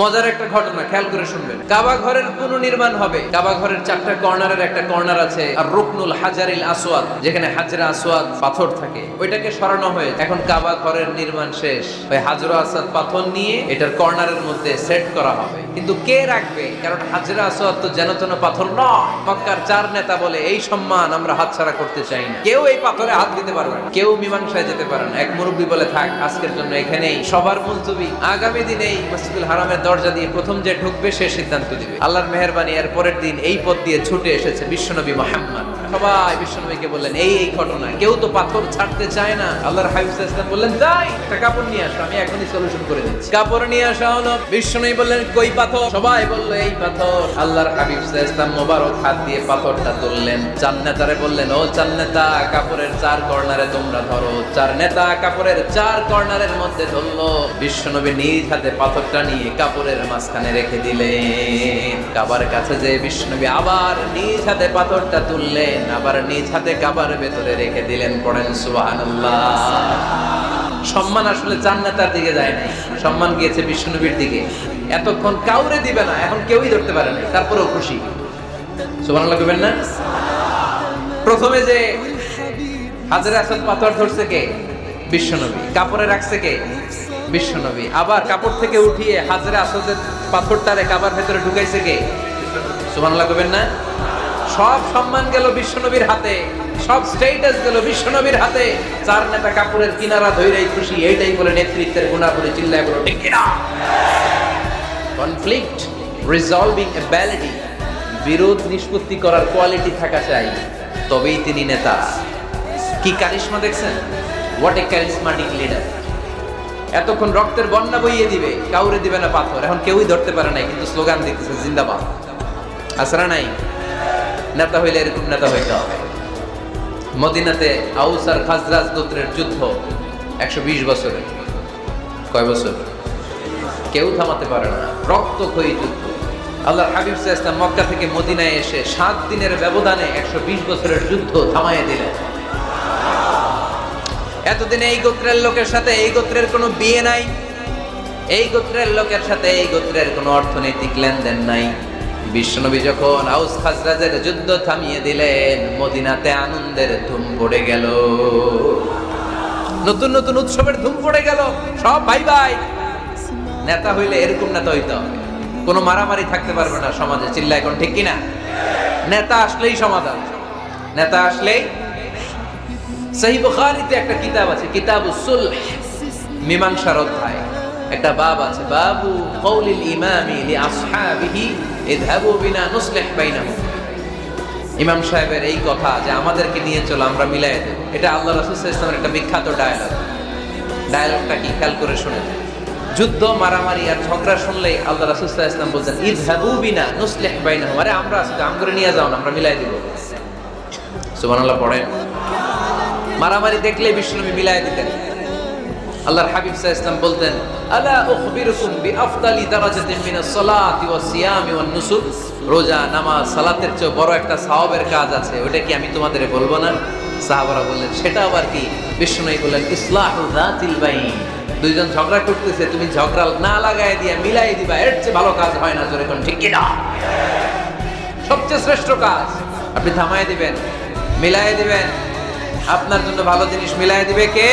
মজার একটা ঘটনা খেয়াল করে শুনবেন। কাবা ঘরের পুনর্নির্মাণ হবে। কাবা ঘরের 4টা কর্নারের একটা কর্নার আছে আর রুকনুল হাজারিল আসওয়াদ, যেখানে হাজরা আসওয়াদ পাথর থাকে, ওইটাকে সরানো হয়ে এখন কাবা ঘরের নির্মাণ শেষ। ওই হাজরা আসওয়াদ পাথর নিয়ে এটার কর্নারের মধ্যে সেট করা হবে। কিন্তু কে রাখবে? কারণ হাজরা আসওয়াদ তো যেন তেন পাথর নয়। মক্কার 4 নেতা বলে এই সম্মান আমরা হাতছাড়া করতে চাই না। কেউ এই পাথরে হাত দিতে পারবে না, কেউ মীমাংসায় যেতে পারে না। এক মুরব্বী বলে থাক আজকের জন্য এখানেই, সবার মুলতবি। আগামী দিনেই মসজিদুল হারামের দরজা দিয়ে প্রথম যে ঢুকবে সে সিদ্ধান্ত দিবে। আল্লাহর মেহেরবানি এর পরের দিন এই পথ দিয়ে ছুটে এসেছে বিশ্বনবী মুহাম্মদ। সবাই বিশ্বনবীকে বললেন এই ঘটনা, কেউ তো পাথর ছাড়তে চায় না। আল্লাহর হাবিব সাল্লাল্লাহু আলাইহি ওয়াসাল্লাম বললেন যাই একটা কাপড় নিয়ে আসো, আমি এখনই সলিউশন করে দিচ্ছি। কাপড় নিয়ে আসা হলো। বিশ্বনবী বললেন কই পাথর? সবাই বলল এই পাথর। আল্লাহর হাবিব সাল্লাল্লাহু আলাইহি ওয়াসাল্লাম মোবারক হাত দিয়ে পাথরটা তুললেন। 4 নেতারে বললেন ও 4 নেতা, কাপড়ের 4 কর্নারে তোমরা ধরো। 4 নেতা কাপড়ের 4 কর্নারের মধ্যে ধরলো। বিশ্বনবী নিজ হাতে পাথরটা নিয়ে কাপড়ের মাঝখানে রেখে দিলেন। কাবার কাছে যে বিশ্বনবী আবার নিজ হাতে পাথরটা তুললেন, আবার নিজ হাতে কাবার ভেতরে রেখে দিলেন। পড়েন সুবহানাল্লাহ। সম্মান আসলে 4 নেতার দিকে যায় নাই, সম্মান গিয়েছে বিশ্বনবীর দিকে। এতক্ষণ কাউরে দিবে না, এখন কেউই ধরতে পারে না, তারপরেও খুশি। সুবহানাল্লাহ কইবেন না? প্রথমে যে হাজরে আসওয়াদ পাথর ধরছে কে? বিশ্বনবী। কাপড়ে রাখছে কে? বিশ্বনবী। আবার কাপড় থেকে উঠিয়ে হাজরে আসওয়াদের পাথরটারে কাবার ভেতরে ঢুকাইছে কে? সুবহানাল্লাহ কইবেন না? সব সম্মান গেল বিশ্বনবীর হাতে, সব স্ট্যাটাস গেল বিশ্বনবীর হাতে। 4 নেতা কাপড়ের কিনারা ধইরাই খুশি। এইটাই বলে নেতৃত্বের গুণাবলী, চিল্লায় বলো ঠিক কিনা? কনফ্লিক্ট রিজলভিং অ্যাবিলিটি, বিরোধ নিষ্পত্তি করার কোয়ালিটি থাকা চাই, তবেই তিনি নেতা। কি কারিশমা দেখছেন? What a charismatic leader. এতক্ষণ রক্তের বন্যা বইয়ে দিবে, কাউরে দিবে না পাথর। এখন কেউই ধরতে পারে নাই, কিন্তু স্লোগান দিতেছে জিন্দাবাদ। আসরা নাই? নেতা হইলে এরকম নেতা হইতে হবে। মদিনাতে আউস আর খাজরাজ গোত্রের যুদ্ধ 120 বছরের। কয় বছর? কেউ থামাতে পারে না, রক্তক্ষয়ী যুদ্ধ। আল্লাহর হাবিব সাল্লাল্লাহু আলাইহি ওয়াসাল্লাম মক্কা থেকে মদিনায় এসে 7 দিনের ব্যবধানে 120 বছরের যুদ্ধ থামাইয়ে দিলেন। এতদিন এই গোত্রের লোকের সাথে এই গোত্রের কোনো বিয়ে নাই, এই গোত্রের লোকের সাথে এই গোত্রের কোনো অর্থনৈতিক লেনদেন নাই। বিশ্বনবী যখন আউস খাজরাজের যুদ্ধ থামিয়ে দিলেন, মদিনাতে আনন্দের ধুম পড়ে গেল, নতুন নতুন উৎসবের ধুম পড়ে গেল। সব ভাই ভাই। নেতা হইলে এরকম নেতা হইতে হবে, কোনো মারামারি থাকতে পারবে না সমাজে। চিল্লা এখন ঠিক কিনা? নেতা আসলেই সমাধান, নেতা আসলেই। সহিহ বুখারীতে একটা কিতাব আছে, কিতাবুস সুলহ, মীমাংসার অধ্যায়। একটা বাব আছে, বাবু কওলিল ইমামি লিআসহাবিহি ইযহাবু বিনা নুসলিহ বাইনাহুম। ইমাম সাহেবের এই কথা যে আমাদেরকে নিয়ে চলো, আমরা মিলাই দেব। এটা আল্লাহ রাসূল সাল্লাল্লাহু আলাইহি ওয়াসাল্লামের একটা বিখ্যাত ডায়ালগ। ডায়ালগটা কি খেয়াল করে শুনেন। যুদ্ধ, মারামারি আর ঝগড়া শুনলেই আল্লাহ রাসূল সাল্লাল্লাহু আলাইহি ওয়াসাল্লাম বলছেন ইযহাবু বিনা নুসলিহ বাইনাহুম। আরে আমরা আছি, আমগরে নিয়ে যাও না, আমরা মিলাই দিব। সুবহানাল্লাহ পড়েন। মারামারি দেখলে বিশ্বনবী মিলাই দিতেন। আল্লাহর হাবিব সাল্লাল্লাহু আলাইহি ওয়াসাল্লাম বলতেন আলা উখবিরুকুম বিআফদালি দারাজাতিন মিনাস সালাতি ওয়াস সিয়ামি ওয়ান নুসুক। রোজা, নামাজ, সালাতের চেয়ে বড় একটা সওয়াবের কাজ আছে, ওটা কি আমি তোমাদের বলবো না? সাহাবারা বললেন সেটা আবার কি? বিশ্বনবী বললেন ইসলাহু যাতিল বাইন। দুইজন ঝগড়া করতেছে, তুমি ঝগড়া না লাগায় দিয়া মিলাই দিবা, এর চেয়ে ভালো কাজ হয় না। জোরে কোন ঠিক কি না? সবচেয়ে শ্রেষ্ঠ কাজ আপনি থামায় দিবেন, মিলাই দিবেন। আপনার জন্য ভালো জিনিস মিলাই দিবে কে?